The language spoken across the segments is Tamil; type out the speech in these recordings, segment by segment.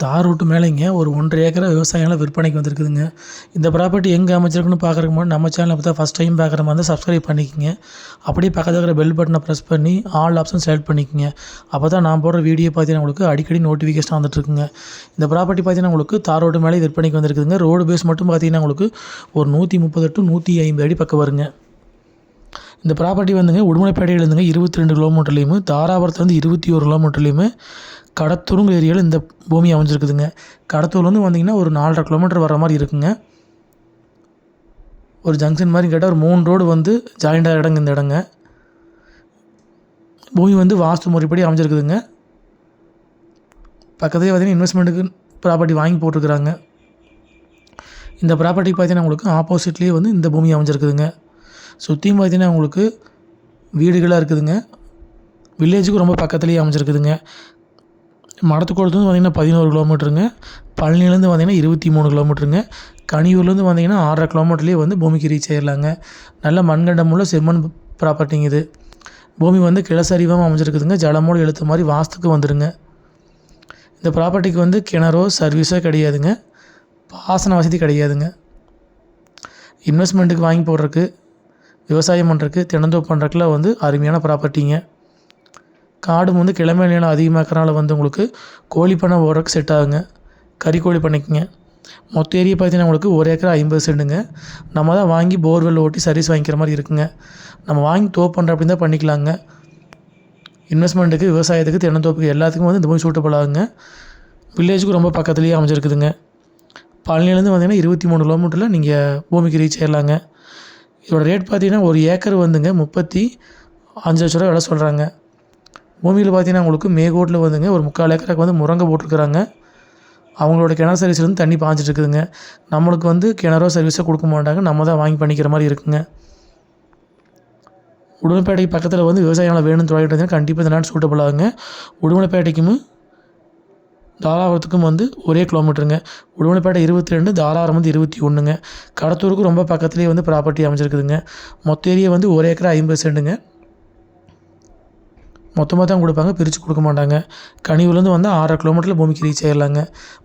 தார் ரோட்டு மேலேங்க ஒரு 1.5 ஏக்கரா விவசாயம்லாம் விற்பனைக்கு வந்திருக்குதுங்க. இந்த ப்ராப்பர்ட்டி எங்கே அமைச்சிருக்குன்னு பார்க்குறதுக்கு முன்னாடி நம்ம சேனலை இப்போ தான் ஃபஸ்ட் டைம் பார்க்குற மாதிரி இருந்தால் சப்ஸ்கிரைப் பண்ணிக்கங்க. அப்படியே பக்கத்தில் இருக்கிற பெல் பட்டனை ப்ரெஸ் பண்ணி ஆல் ஆப்ஷன் செலக்ட் பண்ணிக்கங்க. அப்போ தான் நான் போடுற வீடியோ பார்த்தீங்கன்னா உங்களுக்கு அடிக்கடி நோட்டிஃபிகேஷன் வந்துட்டுருக்குங்க. இந்த ப்ராப்பர்ட்டி பார்த்தீங்கன்னா உங்களுக்கு தார் ரோட்டு மேலே விற்பனைக்கு வந்திருக்குதுங்க. ரோடு பேஸ் மட்டும் பார்த்தீங்கன்னா உங்களுக்கு ஒரு 130 to 150 அடி பக்கம் வருங்க. இந்த ப்ராப்பர்ட்டி வந்துங்க உடுமலைப்பேட்டையிலேருந்துங்க 22 கிலோமீட்டர்லேயும், தாராபுரத்துலேருந்து 21 கிலோமீட்டர்லேயுமே கடத்தூருங்கிற ஏரியாவில் இந்த பூமி அமைஞ்சிருக்குதுங்க. கடத்தூர்லேருந்து வந்தீங்கன்னா ஒரு 4.5 கிலோமீட்டர் வர மாதிரி இருக்குங்க. ஒரு ஜங்ஷன் மாதிரி கேட்டால் ஒரு 3 ரோடு வந்து ஜாயிண்டாக இடங்க இந்த இடங்க. பூமி வந்து வாஸ்து முறைப்படி அமைஞ்சிருக்குதுங்க. பக்கத்துலேயே பார்த்தீங்கன்னா இன்வெஸ்ட்மெண்ட்டுக்கு ப்ராப்பர்ட்டி வாங்கி போட்டிருக்கிறாங்க. இந்த ப்ராப்பர்ட்டிக்கு பார்த்தீங்கன்னா உங்களுக்கு ஆப்போசிட்லேயே வந்து இந்த பூமி அமைஞ்சிருக்குதுங்க. சுற்றியும் பார்த்தீங்கன்னா உங்களுக்கு வீடுகளாக இருக்குதுங்க. வில்லேஜுக்கு ரொம்ப பக்கத்துலேயே அமைஞ்சிருக்குதுங்க. மடத்துக்குளத்துலேருந்து வந்தீங்கன்னா 11 கிலோமீட்டருங்க. பழனிலேருந்து வந்தீங்கன்னா 23 கிலோமீட்டருங்க. கனியூர்லேருந்து வந்தீங்கன்னா 6.5 கிலோமீட்டர்லேயே வந்து பூமிக்கு ரீச் ஆயிடலாங்க. நல்ல மண்கண்டமுள்ள செம்மண் ப்ராப்பர்ட்டிங்க இது. பூமி வந்து கிழசரிவாக அமைஞ்சிருக்குதுங்க. ஜலமோடு எழுத்த மாதிரி வாஸ்துக்கு வந்துடுங்க. இந்த ப்ராப்பர்ட்டிக்கு வந்து கிணறோ சர்வீஸோ கிடையாதுங்க. பாசன வசதி கிடையாதுங்க. இன்வெஸ்ட்மெண்ட்டுக்கு வாங்கி போடுறதுக்கு, விவசாயம் பண்ணுறதுக்கு, தினந்தோப்பு பண்ணுறதுக்குலாம் வந்து அருமையான ப்ராப்பர்ட்டிங்க. காடும் வந்து கிழமை நிலம் அதிகமாக இருக்கிறனால வந்து உங்களுக்கு கோழி பண்ணை ஓடுறதுக்கு செட் ஆகுங்க. கறிக்கோழி பண்ணிக்கங்க. மொத்த ஏரியா பார்த்தீங்கன்னா உங்களுக்கு 1 ஏக்கரா 50 சென்ட்டுங்க. நம்ம தான் வாங்கி போர்வெல் ஓட்டி சர்வீஸ் வாங்கிக்கிற மாதிரி இருக்குங்க. நம்ம வாங்கி தோப்பு பண்ணுற அப்படின்னு தான் பண்ணிக்கலாங்க. இன்வெஸ்ட்மெண்ட்டுக்கு, விவசாயத்துக்கு, தினந்தோப்புக்கு எல்லாத்துக்கும் வந்து இந்த பூமி சூட்டபுள் ஆகுங்க. வில்லேஜுக்கு ரொம்ப பக்கத்துலேயே அமைஞ்சிருக்குதுங்க. பழனிலேருந்து வந்தீங்கன்னா 23 கிலோமீட்டரில் நீங்கள் பூமிக்கு ரீச் ஆயிடலாங்க. இதோட ரேட் பார்த்தீங்கன்னா 1 ஏக்கர் வந்துங்க 35 லட்ச ரூபா விலை சொல்கிறாங்க. பூமியில் பார்த்தீங்கன்னா உங்களுக்கு மேகோட்டில் வந்துங்க ஒரு 3/4 ஏக்கருக்கு வந்து முருங்கை போட்டிருக்கிறாங்க. அவங்களோட கிணறு சர்வீஸ்லேருந்து தண்ணி பாய்ஞ்சிட்டு இருக்குதுங்க. நம்மளுக்கு வந்து கிணறோ சர்வீஸோ கொடுக்க மாட்டாங்க. நம்ம தான் வாங்கி பண்ணிக்கிற மாதிரி இருக்குங்க. உடுமலைப்பேட்டைக்கு பக்கத்தில் வந்து விவசாயம் வேணும்னு தொடங்கிட்டு கண்டிப்பாக இந்த லேண்ட் சூட்டபுள் ஆகுங்க. உடுமலைப்பேட்டைக்கும் தாராபுரத்துக்கும் வந்து ஒரே கிலோமீட்டருங்க. உடுமலைப்பேட்டை 22, தாராபுரம் வந்து 21ங்க. கடத்தூருக்கு ரொம்ப பக்கத்துலேயே வந்து ப்ராப்பர்ட்டி அமைஞ்சிருக்குதுங்க. மொத்த ஏரியா வந்து 1 ஏக்கரா 50 சென்ட்டுங்க. மொத்தமாக தான் கொடுப்பாங்க, பிரித்து கொடுக்க மாட்டாங்க. கனியூர்லேருந்து வந்து 6.5 கிலோமீட்டரில் பூமிக்கு ரீச் ஆயிடலாங்க.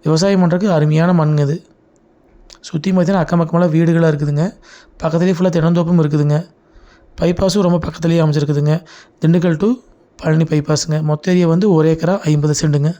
விவசாயம் பண்ணுறதுக்கு அருமையான மண்ணுங்க இது. சுற்றி பார்த்தீங்கன்னா அக்கம் பக்கமெல்லாம் வீடுகளாக இருக்குதுங்க. பக்கத்துலேயே ஃபுல்லாக தினந்தோப்பும் இருக்குதுங்க. பைபாஸும் ரொம்ப பக்கத்துலேயே அமைஞ்சிருக்குதுங்க. திண்டுக்கல் டு பழனி பைபாஸுங்க. மொத்த ஏரியா வந்து 1 ஏக்கரா 50 சென்ட்டுங்க.